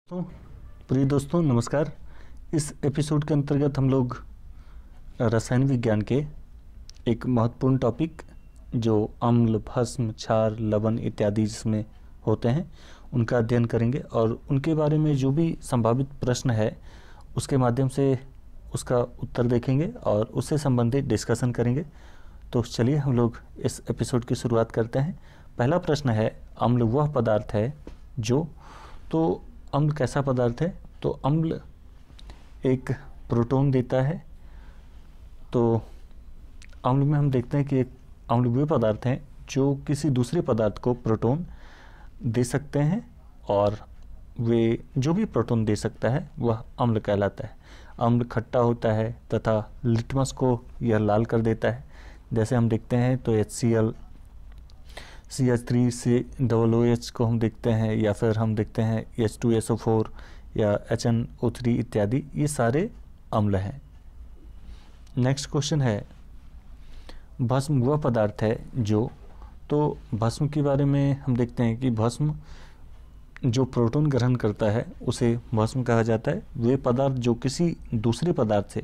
तो प्रिय दोस्तों नमस्कार। इस एपिसोड के अंतर्गत हम लोग रसायन विज्ञान के एक महत्वपूर्ण टॉपिक जो अम्ल, भस्म, क्षार, लवण इत्यादि जिसमें होते हैं उनका अध्ययन करेंगे और उनके बारे में जो भी संभावित प्रश्न है उसके माध्यम से उसका उत्तर देखेंगे और उससे संबंधित डिस्कशन करेंगे। तो चलिए हम लोग इस एपिसोड की शुरुआत करते हैं। पहला प्रश्न है, अम्ल वह पदार्थ है जो, तो अम्ल कैसा पदार्थ है? तो अम्ल एक प्रोटॉन देता है। तो अम्ल में हम देखते हैं कि एक अम्ल वे पदार्थ हैं जो किसी दूसरे पदार्थ को प्रोटॉन दे सकते हैं और वे जो भी प्रोटॉन दे सकता है वह अम्ल कहलाता है। अम्ल खट्टा होता है तथा लिटमस को यह लाल कर देता है। जैसे हम देखते हैं तो HCl, CH3COOH को हम देखते हैं, या फिर हम देखते हैं H2SO4 या HNO3 इत्यादि, ये सारे अम्ल हैं। नेक्स्ट क्वेश्चन है, भस्म वह पदार्थ है जो, तो भस्म के बारे में हम देखते हैं कि भस्म जो प्रोटॉन ग्रहण करता है उसे भस्म कहा जाता है। वे पदार्थ जो किसी दूसरे पदार्थ से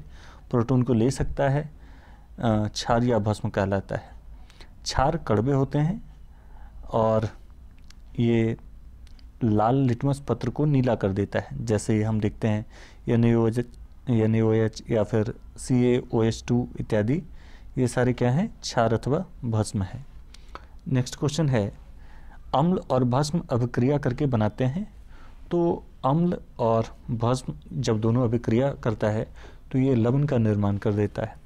प्रोटॉन को ले सकता है क्षार या भस्म कहलाता है। क्षार कड़वे होते हैं और ये लाल लिटमस पत्र को नीला कर देता है। जैसे हम देखते हैं NaOH या फिर CaOH2 इत्यादि, ये सारे क्या हैं? क्षार अथवा भस्म है। नेक्स्ट क्वेश्चन है, अम्ल और भस्म अभिक्रिया करके बनाते हैं। तो अम्ल और भस्म जब दोनों अभिक्रिया करता है तो ये लवण का निर्माण कर देता है।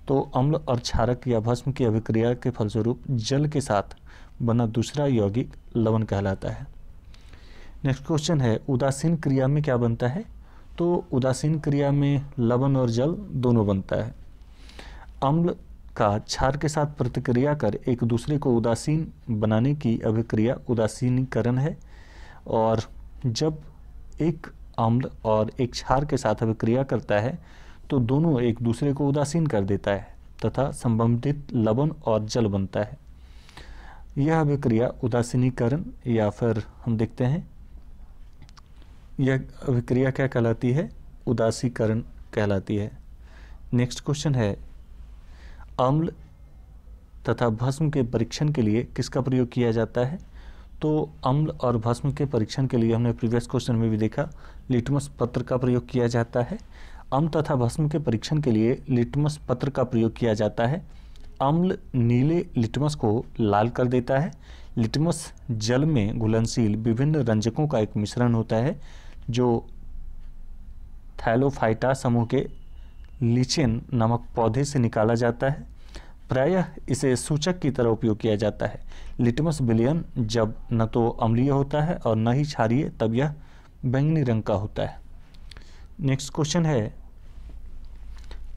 तो अम्ल और क्षारक या भस्म की अभिक्रिया के फलस्वरूप जल के साथ बना दूसरा यौगिक लवण कहलाता है। नेक्स्ट क्वेश्चन है, उदासीन क्रिया में क्या बनता है? तो उदासीन क्रिया में लवण और जल दोनों बनता है। अम्ल का क्षार के साथ प्रतिक्रिया कर एक दूसरे को उदासीन बनाने की अभिक्रिया उदासीनीकरण है। और जब एक अम्ल और एक क्षार के साथ अभिक्रिया करता है तो दोनों एक दूसरे को उदासीन कर देता है तथा संबंधित लवण और जल बनता है। यह अभिक्रिया उदासीनीकरण या फिर हम देखते हैं यह अभिक्रिया क्या कहलाती है? उदासीकरण कहलाती है। नेक्स्ट क्वेश्चन है, अम्ल तथा भस्म के परीक्षण के लिए किसका प्रयोग किया जाता है? तो अम्ल और भस्म के परीक्षण के लिए हमने प्रीवियस क्वेश्चन में भी देखा, लिटमस पत्र का प्रयोग किया जाता है। अम्ल तथा भस्म के परीक्षण के लिए लिटमस पत्र का प्रयोग किया जाता है। अम्ल नीले लिटमस को लाल कर देता है। लिटमस जल में घुलनशील विभिन्न रंजकों का एक मिश्रण होता है जो थैलोफाइटा समूह के लीचेन नामक पौधे से निकाला जाता है। प्रायः इसे सूचक की तरह उपयोग किया जाता है। लिटमस विलयन जब न तो अम्लीय होता है और न ही क्षारीय, तब यह बैंगनी रंग का होता है। नेक्स्ट क्वेश्चन है,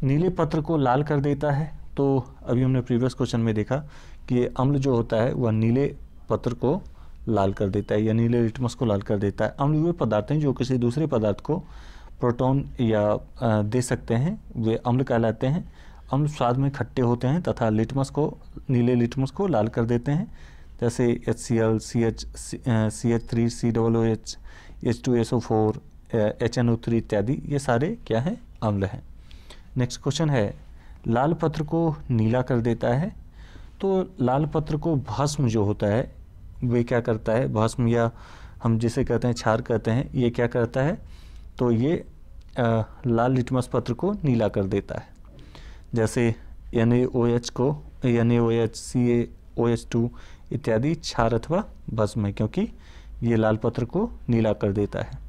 नीले पत्र को लाल कर देता है। तो अभी हमने प्रीवियस क्वेश्चन में देखा कि अम्ल जो होता है वह नीले पत्र को लाल कर देता है या नीले लिटमस को लाल कर देता है। अम्ल वे पदार्थ हैं जो किसी दूसरे पदार्थ को प्रोटॉन या दे सकते हैं, वे अम्ल कहलाते हैं। अम्ल स्वाद में खट्टे होते हैं तथा नीले लिटमस को लाल कर देते हैं। जैसे HCl, CH3COOH, H2SO4, HNO3 इत्यादि, ये सारे क्या हैं? अम्ल हैं। नेक्स्ट क्वेश्चन है, लाल पत्र को नीला कर देता है। तो लाल पत्र को भस्म जो होता है वे क्या करता है? भस्म या हम जिसे कहते हैं क्षार कहते हैं, ये क्या करता है? तो ये लाल लिटमस पत्र को नीला कर देता है। जैसे NaOH को NaOH, CaOH2 इत्यादि क्षार अथवा भस्म है, क्योंकि ये लाल पत्र को नीला कर देता है।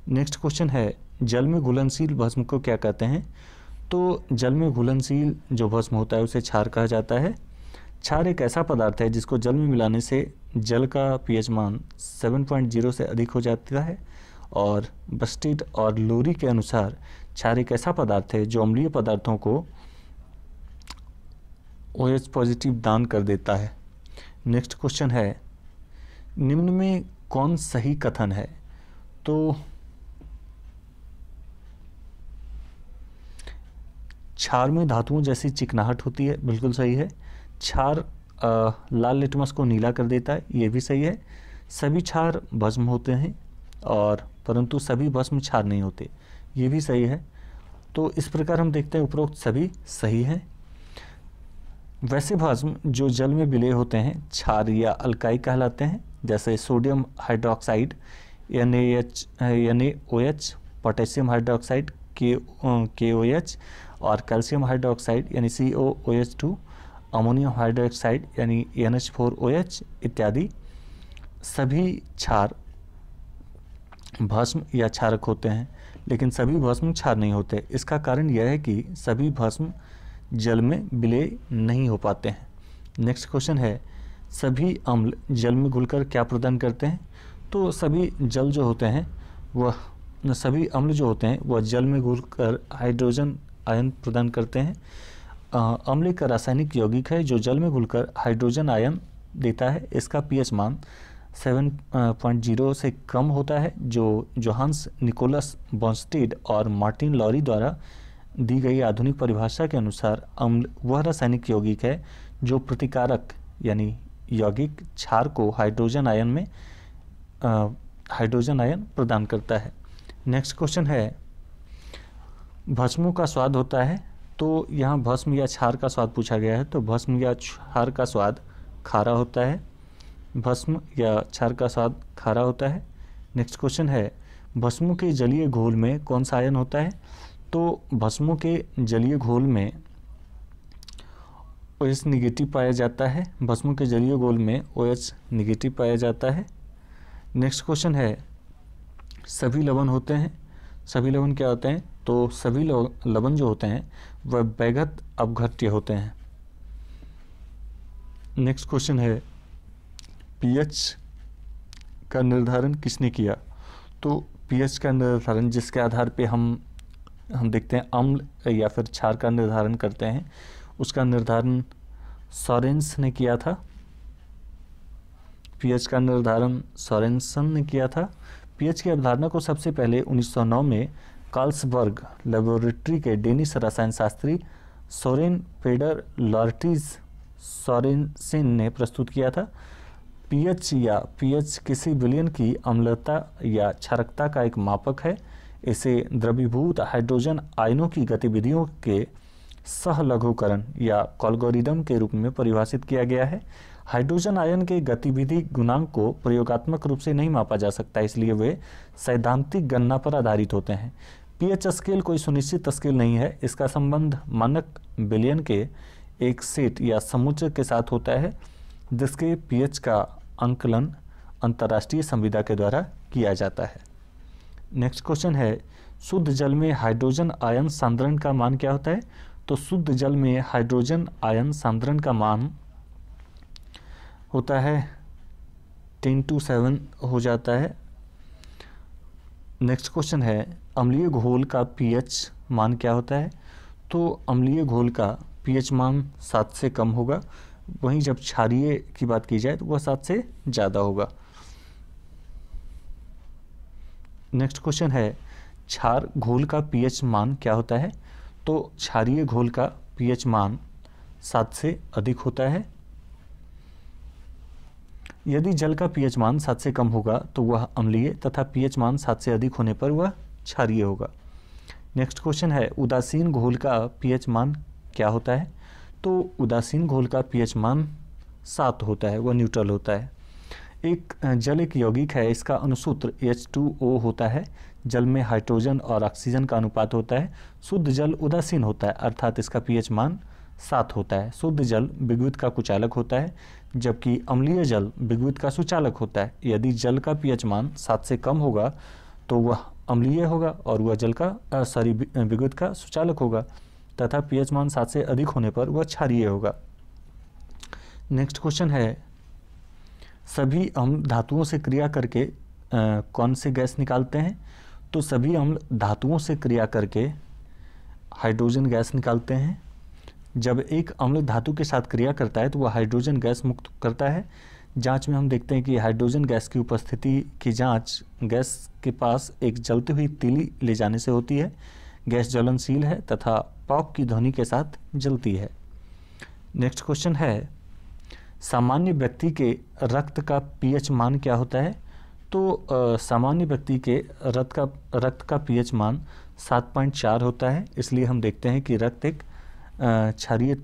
नेक्स्ट क्वेश्चन है, जल में घुलनशील भस्म को क्या कहते हैं? तो जल में घुलनशील जो भस्म होता है उसे क्षार कहा जाता है। क्षार एक ऐसा पदार्थ है जिसको जल में मिलाने से जल का pH मान 7.0 से अधिक हो जाता है। और बस्टिड और लोरी के अनुसार क्षार एक ऐसा पदार्थ है जो अम्लीय पदार्थों को OH पॉजिटिव दान कर देता है। नेक्स्ट क्वेश्चन है, निम्न में कौन सही कथन है? तो क्षार में धातुओं जैसी चिकनाहट होती है, बिल्कुल सही है। क्षार लाल लिटमस को नीला कर देता है, ये भी सही है। सभी क्षार भस्म होते हैं और परंतु सभी भस्म क्षार नहीं होते, ये भी सही है। तो इस प्रकार हम देखते हैं उपरोक्त सभी सही हैं। वैसे भस्म जो जल में विलय होते हैं क्षार या अल्काई कहलाते हैं, जैसे sodium hydroxide NaOH, potassium hydroxide KOH और कैल्शियम हाइड्रोक्साइड यानी COOH2, अमोनियम हाइड्रोक्साइड यानी NH4OH इत्यादि सभी क्षार भस्म या क्षारक होते हैं, लेकिन सभी भस्म क्षार नहीं होते। इसका कारण यह है कि सभी भस्म जल में विलय नहीं हो पाते हैं। नेक्स्ट क्वेश्चन है, सभी अम्ल जल में घुलकर क्या प्रदान करते हैं? तो सभी जल जो होते हैं सभी अम्ल जो होते हैं वह जल में घुलकर हाइड्रोजन आयन प्रदान करते हैं। अम्ल एक रासायनिक यौगिक है जो जल में घुलकर हाइड्रोजन आयन देता है। इसका pH मान 7.0 से कम होता है, जो जोहान्स निकोलस बॉन्स्टेड और मार्टिन लॉरी द्वारा दी गई आधुनिक परिभाषा के अनुसार अम्ल वह रासायनिक यौगिक है जो प्रतिकारक यानी यौगिक क्षार को हाइड्रोजन आयन प्रदान करता है। नेक्स्ट क्वेश्चन है, भस्मों का स्वाद होता है? तो यहाँ भस्म या क्षार का स्वाद पूछा गया है, तो भस्म या क्षार का स्वाद खारा होता है। भस्म या क्षार का स्वाद खारा होता है। नेक्स्ट क्वेश्चन है, भस्मों के जलीय घोल में कौन सा आयन होता है? तो भस्मों के जलीय घोल में OH निगेटिव पाया जाता है। भस्मों के जलीय घोल में OH निगेटिव पाया जाता है। नेक्स्ट क्वेश्चन है, सभी लवण होते हैं? सभी लवण क्या होते हैं? तो सभी लवण जो होते हैं वह वैगत अपघट्य होते हैं। नेक्स्ट क्वेश्चन है, pH का निर्धारण किसने किया? तो pH का निर्धारण जिसके आधार पे हम देखते हैं अम्ल या फिर क्षार का निर्धारण करते हैं, उसका निर्धारण सोरेन्सन ने किया था। pH का निर्धारण सोरेन्सन ने किया था। pH की अवधारणा को सबसे पहले 1909 में कार्लसबर्ग लेबोरेटरी के डेनिश रसायन शास्त्री सोरेन पेडर लॉर्टिज सोरेनसेन ने प्रस्तुत किया था। pH किसी विलयन की अम्लता या क्षारकता का एक मापक है। इसे द्रवीभूत हाइड्रोजन आयनों की गतिविधियों के सहलघुकरण या एल्गोरिदम के रूप में परिभाषित किया गया है। हाइड्रोजन आयन के गतिविधि गुणांक को प्रयोगात्मक रूप से नहीं मापा जा सकता, इसलिए वे सैद्धांतिक गणना पर आधारित होते हैं। pH स्केल कोई सुनिश्चित स्केल नहीं है। इसका संबंध मानक विलयन के एक सेट या समुच्चय के साथ होता है, जिसके pH का आंकलन अंतर्राष्ट्रीय संविदा के द्वारा किया जाता है। नेक्स्ट क्वेश्चन है, शुद्ध जल में हाइड्रोजन आयन सांद्रण का मान क्या होता है? तो शुद्ध जल में हाइड्रोजन आयन सांद्रण का मान होता है 10⁷ हो जाता है। नेक्स्ट क्वेश्चन है, अम्लीय घोल का pH मान क्या होता है? तो अम्लीय घोल का pH मान 7 से कम होगा, वहीं जब क्षारीय की बात की जाए तो वह 7 से ज़्यादा होगा। नेक्स्ट क्वेश्चन है, क्षार घोल का pH मान क्या होता है? तो क्षारीय घोल का pH मान 7 से अधिक होता है। यदि जल का pH मान 7 से कम होगा तो वह अम्लीय तथा pH मान 7 से अधिक होने पर वह क्षारीय होगा। नेक्स्ट क्वेश्चन है, उदासीन घोल का pH मान क्या होता है? तो उदासीन घोल का pH मान 7 होता है, वह न्यूट्रल होता है। जल एक यौगिक है, इसका अनुसूत्र H2O होता है। जल में हाइड्रोजन और ऑक्सीजन का अनुपात होता है। शुद्ध जल उदासीन होता है, अर्थात इसका pH मान 7 होता है। शुद्ध जल विद्युत का कुचालक होता है, जबकि अम्लीय जल विद्युत का सुचालक होता है। यदि जल का pH मान 7 से कम होगा तो वह अम्लीय होगा और वह विद्युत का सुचालक होगा, तथा pH मान 7 से अधिक होने पर वह क्षारीय होगा। नेक्स्ट क्वेश्चन है, सभी अम्ल धातुओं से क्रिया करके कौन से गैस निकालते हैं? तो सभी अम्ल धातुओं से क्रिया करके हाइड्रोजन गैस निकालते हैं। जब एक अम्ल धातु के साथ क्रिया करता है तो वह हाइड्रोजन गैस मुक्त करता है। जांच में हम देखते हैं कि हाइड्रोजन गैस की उपस्थिति की जांच गैस के पास एक जलती हुई तीली ले जाने से होती है। गैस ज्वलनशील है तथा पॉप की ध्वनि के साथ जलती है। नेक्स्ट क्वेश्चन है, सामान्य व्यक्ति के रक्त का pH मान क्या होता है? तो सामान्य व्यक्ति के रक्त का पीएच मान 7.4 होता है, इसलिए हम देखते हैं कि रक्त एक क्षारीय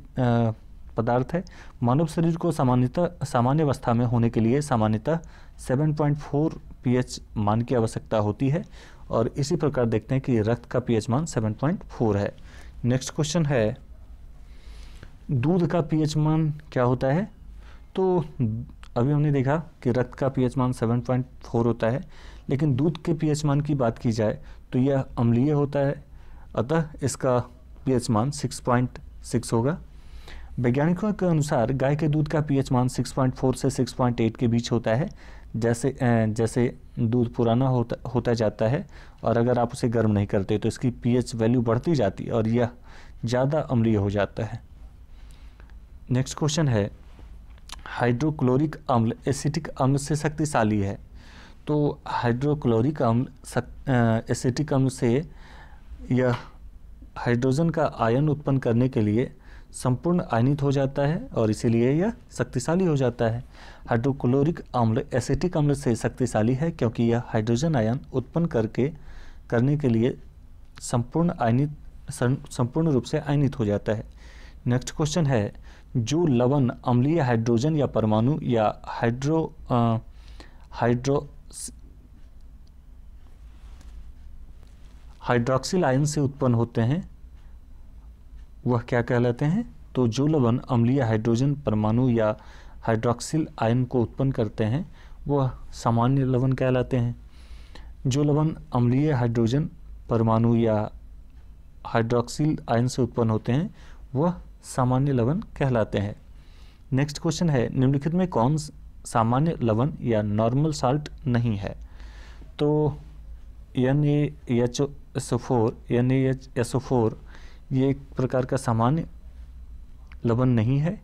पदार्थ है। मानव शरीर को सामान्य अवस्था में होने के लिए सामान्यतः 7.4 पीएच मान की आवश्यकता होती है, और इसी प्रकार देखते हैं कि रक्त का पीएच मान 7.4 है। नेक्स्ट क्वेश्चन है, दूध का पीएच मान क्या होता है? तो अभी हमने देखा कि रक्त का पीएच मान 7.4 होता है, लेकिन दूध के पीएच मान की बात की जाए तो यह अम्लीय होता है, अतः इसका पीएच मान 6.6 होगा। वैज्ञानिकों के अनुसार गाय के दूध का पीएच मान 6.4 से 6.8 के बीच होता है। जैसे दूध पुराना होता जाता है और अगर आप उसे गर्म नहीं करते तो इसकी पीएच वैल्यू बढ़ती जाती है और यह ज़्यादा अम्लीय हो जाता है। नेक्स्ट क्वेश्चन है, हाइड्रोक्लोरिक अम्ल एसिटिक अम्ल से शक्तिशाली है। तो हाइड्रोक्लोरिक अम्ल एसिटिक अम्ल से यह हाइड्रोजन का आयन उत्पन्न करने के लिए संपूर्ण आयनित हो जाता है और इसीलिए यह शक्तिशाली हो जाता है। हाइड्रोक्लोरिक अम्ल एसिटिक अम्ल से शक्तिशाली है क्योंकि यह हाइड्रोजन आयन उत्पन्न करने के लिए संपूर्ण रूप से आयनित हो जाता है। नेक्स्ट क्वेश्चन है, जो लवण अम्लीय हाइड्रोजन या परमाणु या हाइड्रोक्सिल आयन से उत्पन्न होते हैं वह क्या कहलाते हैं? तो जो लवण अम्लीय हाइड्रोजन परमाणु या हाइड्रोक्सिल आयन को उत्पन्न करते हैं वह सामान्य लवण कहलाते हैं। जो लवण अम्लीय हाइड्रोजन परमाणु या हाइड्रोक्सिल आयन से उत्पन्न होते हैं वह सामान्य लवण कहलाते हैं। नेक्स्ट क्वेश्चन है, निम्नलिखित में कौन सामान्य लवण या नॉर्मल साल्ट नहीं है? तो NaHSO4 ये एक प्रकार का सामान्य लवण नहीं है।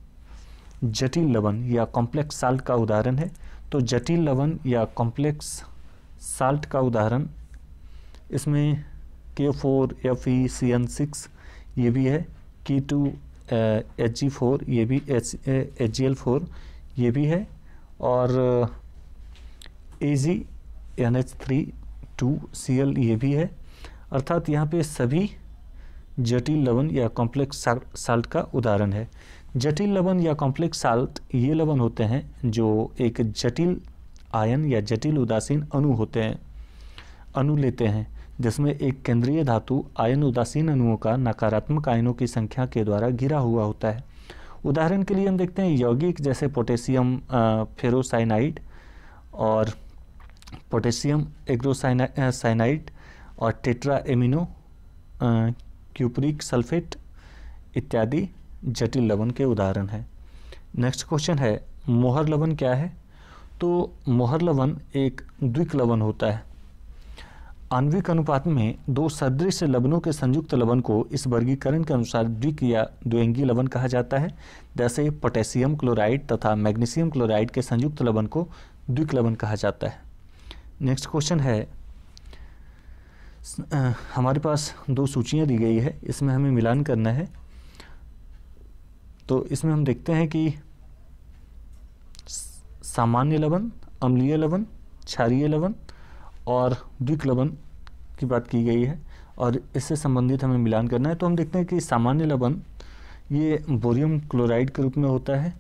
जटिल लवण या कॉम्प्लेक्स साल्ट का उदाहरण है। तो जटिल लवण या कॉम्प्लेक्स साल्ट का उदाहरण इसमें K4 FeCN6 ये भी है, K2HG4 ये भी, HGL4 ये भी है, और AgNH3 ये भी है। अर्थात यहाँ पे सभी जटिल लवण या कॉम्प्लेक्स साल्ट का उदाहरण है। जटिल लवण या कॉम्प्लेक्स साल्ट ये लवण होते हैं जो एक जटिल आयन या जटिल उदासीन अणु लेते हैं, जिसमें एक केंद्रीय धातु आयन उदासीन अणुओं का नकारात्मक आयनों की संख्या के द्वारा घिरा हुआ होता है। उदाहरण के लिए हम देखते हैं यौगिक जैसे पोटेशियम फेरोसाइनाइड और पोटेशियम एग्रोसाइनाइड और टेट्रा एमिनो क्यूपरिक सल्फेट इत्यादि जटिल लवण के उदाहरण हैं। नेक्स्ट क्वेश्चन है, मोहर लवण क्या है? तो मोहर लवण एक द्विक लवण होता है। आणविक अनुपात में दो सदृश लवणों के संयुक्त लवण को इस वर्गीकरण के अनुसार द्विक या द्विअंगी लवण कहा जाता है। जैसे पोटेशियम क्लोराइड तथा मैग्नीशियम क्लोराइड के संयुक्त लवण को द्विक लवण कहा जाता है। नेक्स्ट क्वेश्चन है, हमारे पास दो सूचियां दी गई है, इसमें हमें मिलान करना है। तो इसमें हम देखते हैं कि सामान्य लवण, अम्लीय लवण, क्षारीय लवण और द्विक लवण की बात की गई है और इससे संबंधित हमें मिलान करना है। तो हम देखते हैं कि सामान्य लवण ये बोरियम क्लोराइड के रूप में होता है।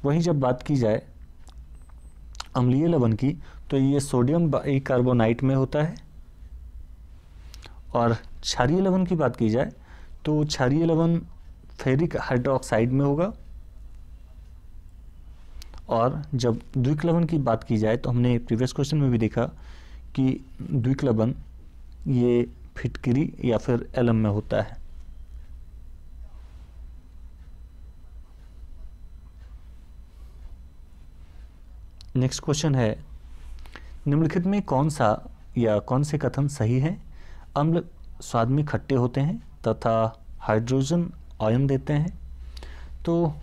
वहीं जब बात की जाए अम्लीय लवण की तो ये सोडियम बाइकार्बोनाइट में होता है, और क्षारीय लवण की बात की जाए तो क्षारीय लवण फेरिक हाइड्रोक्साइड में होगा, और जब द्विक लवण की बात की जाए तो हमने प्रीवियस क्वेश्चन में भी देखा कि द्विक लवण ये फिटकिरी या फिर एलम में होता है। नेक्स्ट क्वेश्चन है, निम्नलिखित में कौन सा या कौन से कथन सही है? अम्ल स्वाद में खट्टे होते हैं तथा हाइड्रोजन आयन देते हैं। तो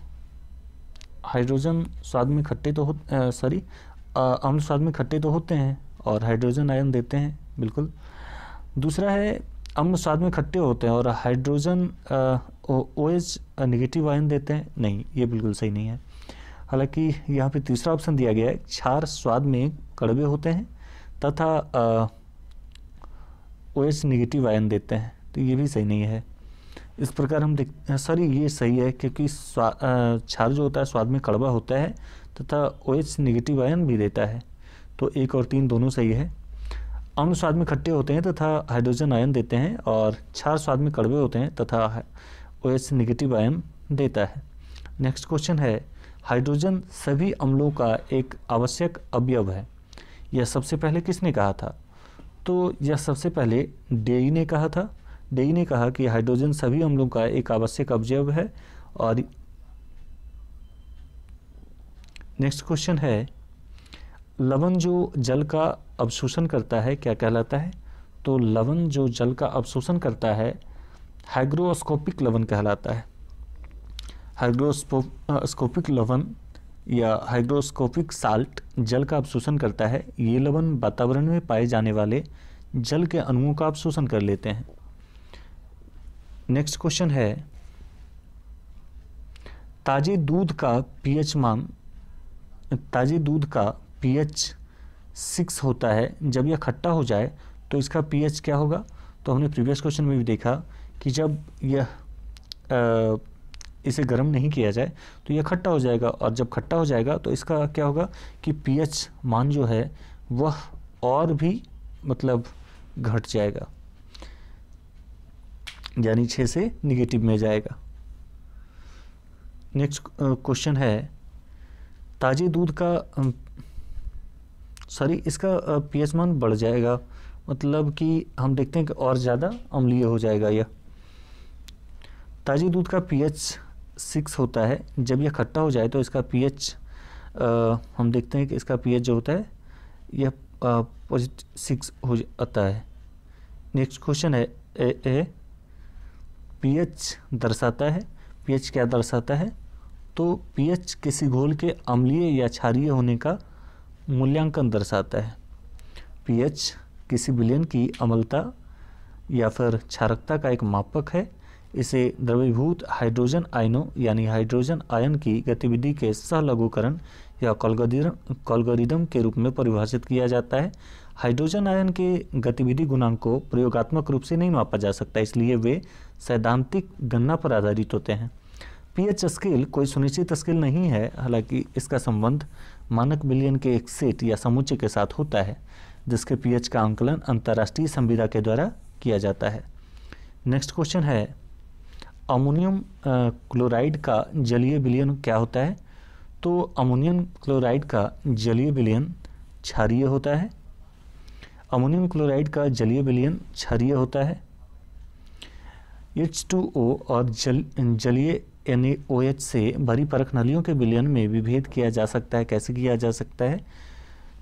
हाइड्रोजन स्वाद में खट्टे तो अम्ल स्वाद में खट्टे तो होते हैं और हाइड्रोजन आयन देते हैं, बिल्कुल। दूसरा है अम्ल स्वाद में खट्टे होते हैं और हाइड्रोजन OH नेगेटिव आयन देते हैं, नहीं, ये बिल्कुल सही नहीं है। हालांकि यहाँ पे तीसरा ऑप्शन दिया गया है, क्षार स्वाद में कड़वे होते हैं तथा OH नेगेटिव आयन देते हैं, तो ये भी सही नहीं है। इस प्रकार हम सॉरी ये सही है, क्योंकि क्षार जो होता है स्वाद में कड़वा होता है तथा OH नेगेटिव आयन भी देता है, तो 1 और 3 दोनों सही है। अम्ल स्वाद में खट्टे होते हैं तथा हाइड्रोजन आयन देते हैं, और क्षार स्वाद में कड़वे होते हैं तथा OH नेगेटिव आयन देता है। नेक्स्ट क्वेश्चन है, हाइड्रोजन सभी अम्लों का एक आवश्यक अवयव है, यह सबसे पहले किसने कहा था? तो यह सबसे पहले डेई ने कहा था। डेई ने कहा कि हाइड्रोजन सभी अम्लों का एक आवश्यक अवयव है। और नेक्स्ट क्वेश्चन है, लवण जो जल का अवशोषण करता है क्या कहलाता है? तो लवण जो जल का अवशोषण करता है हाइग्रोस्कोपिक लवण कहलाता है। हाइग्रोस्कोपिक लवण या हाइग्रोस्कोपिक साल्ट जल का अवशोषण करता है। ये लवण वातावरण में पाए जाने वाले जल के अणुओं का अवशोषण कर लेते हैं। नेक्स्ट क्वेश्चन है, ताजे दूध का पीएच मान, ताजे दूध का पीएच 6 होता है, जब यह खट्टा हो जाए तो इसका पीएच क्या होगा? तो हमने प्रीवियस क्वेश्चन में भी देखा कि जब यह इसे गर्म नहीं किया जाए तो यह खट्टा हो जाएगा, और जब खट्टा हो जाएगा तो इसका क्या होगा कि पीएच मान जो है वह और भी मतलब घट जाएगा, यानी 6 से निगेटिव में जाएगा। नेक्स्ट क्वेश्चन है, ताजे दूध का इसका पीएच मान बढ़ जाएगा, मतलब कि हम देखते हैं कि और ज़्यादा अम्लीय हो जाएगा यह। ताजे दूध का पीएच 6 होता है, जब यह खट्टा हो जाए तो इसका पीएच हम देखते हैं कि इसका पीएच जो होता है यह +6 हो जाता है। नेक्स्ट क्वेश्चन है, पीएच दर्शाता है, पीएच क्या दर्शाता है? तो पीएच किसी घोल के अम्लीय या क्षारीय होने का मूल्यांकन दर्शाता है। पीएच किसी विलयन की अम्लता या फिर क्षारकता का एक मापक है। इसे द्रवीभूत हाइड्रोजन आयनों यानी हाइड्रोजन आयन की गतिविधि के सहलघुकरण या कॉलगरिदम के रूप में परिभाषित किया जाता है। हाइड्रोजन आयन के गतिविधि गुणांक को प्रयोगात्मक रूप से नहीं मापा जा सकता, इसलिए वे सैद्धांतिक गणना पर आधारित होते हैं। पीएच स्केल कोई सुनिश्चित स्केल नहीं है, हालांकि इसका संबंध मानक विलयन के एक सेट या समुच्चय के साथ होता है, जिसके पीएच का आंकलन अंतर्राष्ट्रीय संविदा के द्वारा किया जाता है। नेक्स्ट क्वेश्चन है, अमोनियम क्लोराइड का जलीय विलयन क्या होता है? तो अमोनियम क्लोराइड का जलीय विलयन क्षारीय होता है। अमोनियम क्लोराइड का जलीय विलयन क्षारीय होता है। H2O और जलीय NaOH से भरी परख नलियों के विलयन में विभेद किया जा सकता है। कैसे किया जा सकता है?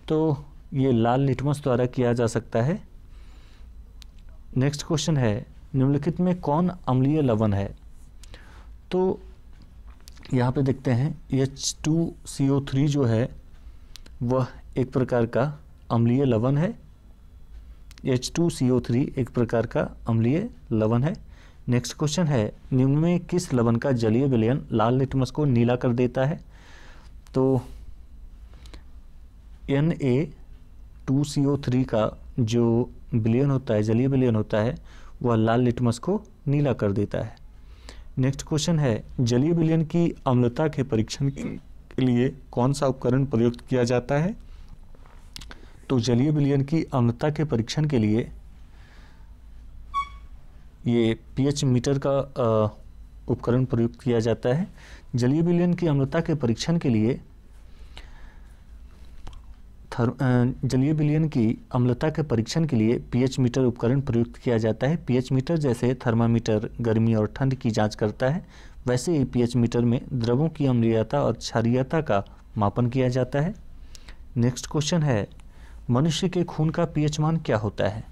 तो ये लाल लिटमस द्वारा किया जा सकता है। नेक्स्ट क्वेश्चन है, निम्नलिखित में कौन अम्लीय लवण है? तो यहाँ पे देखते हैं H2CO3 जो है वह एक प्रकार का अम्लीय लवण है। H2CO3 एक प्रकार का अम्लीय लवण है। नेक्स्ट क्वेश्चन है, निम्न में किस लवण का जलीय विलयन लाल लिटमस को नीला कर देता है? तो Na2CO3 का जो विलयन होता है, जलीय विलयन होता है, वह लाल लिटमस को नीला कर देता है। नेक्स्ट क्वेश्चन है, जलीय विलयन की अम्लता के परीक्षण के लिए कौन सा उपकरण प्रयुक्त किया जाता है? तो जलीय विलयन की अम्लता के परीक्षण के लिए ये पीएच मीटर का उपकरण प्रयुक्त किया जाता है। जलीय विलयन की अम्लता के परीक्षण के लिए जलीय विलयन की अम्लता के परीक्षण के लिए पीएच मीटर उपकरण प्रयुक्त किया जाता है। पीएच मीटर जैसे थर्मामीटर गर्मी और ठंड की जांच करता है, वैसे ही पीएच मीटर में द्रवों की अम्लीयता और क्षारीयता का मापन किया जाता है। नेक्स्ट क्वेश्चन है, मनुष्य के खून का पीएच मान क्या होता है?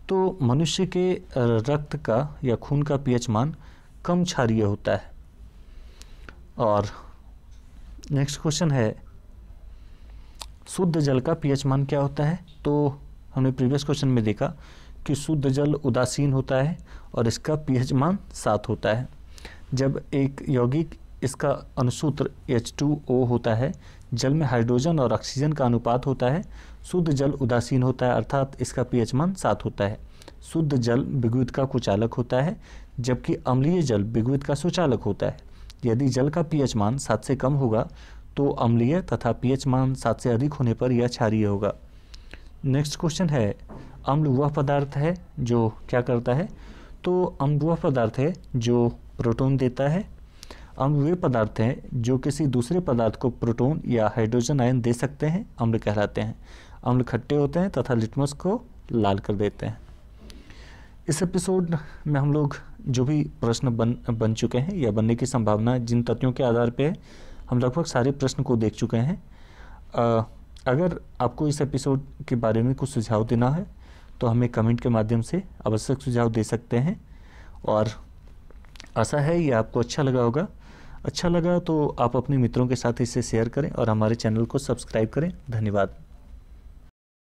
तो मनुष्य के रक्त का या खून का पीएच मान कम क्षारीय होता है। और नेक्स्ट क्वेश्चन है, शुद्ध जल का पीएच मान क्या होता है? तो हमने प्रीवियस क्वेश्चन में देखा कि शुद्ध जल उदासीन होता है और इसका पीएच मान 7 होता है। जब एक यौगिक इसका अनुसूत्र H2O होता है। जल में हाइड्रोजन और ऑक्सीजन का अनुपात होता है। शुद्ध जल उदासीन होता है, अर्थात इसका pH मान 7 होता है। शुद्ध जल विद्युत का कुचालक होता है, जबकि अम्लीय जल विद्युत का सुचालक होता है। यदि जल का pH मान 7 से कम होगा तो अम्लीय तथा pH मान 7 से अधिक होने पर यह क्षारीय होगा। नेक्स्ट क्वेश्चन है, अम्ल वह पदार्थ है जो क्या करता है? तो अम्ल वह पदार्थ है जो प्रोटॉन देता है। अम्ल वे पदार्थ हैं जो किसी दूसरे पदार्थ को प्रोटॉन या हाइड्रोजन आयन दे सकते हैं, अम्ल कहलाते हैं। अम्ल खट्टे होते हैं तथा लिटमस को लाल कर देते हैं। इस एपिसोड में हम लोग जो भी प्रश्न बन चुके हैं या बनने की संभावना जिन तथ्यों के आधार पे है, हम लगभग सारे प्रश्न को देख चुके हैं। अगर आपको इस एपिसोड के बारे में कुछ सुझाव देना है तो हमें कमेंट के माध्यम से आवश्यक सुझाव दे सकते हैं, और आशा है ये आपको अच्छा लगा होगा। अच्छा लगा तो आप अपने मित्रों के साथ इसे शेयर करें और हमारे चैनल को सब्सक्राइब करें। धन्यवाद।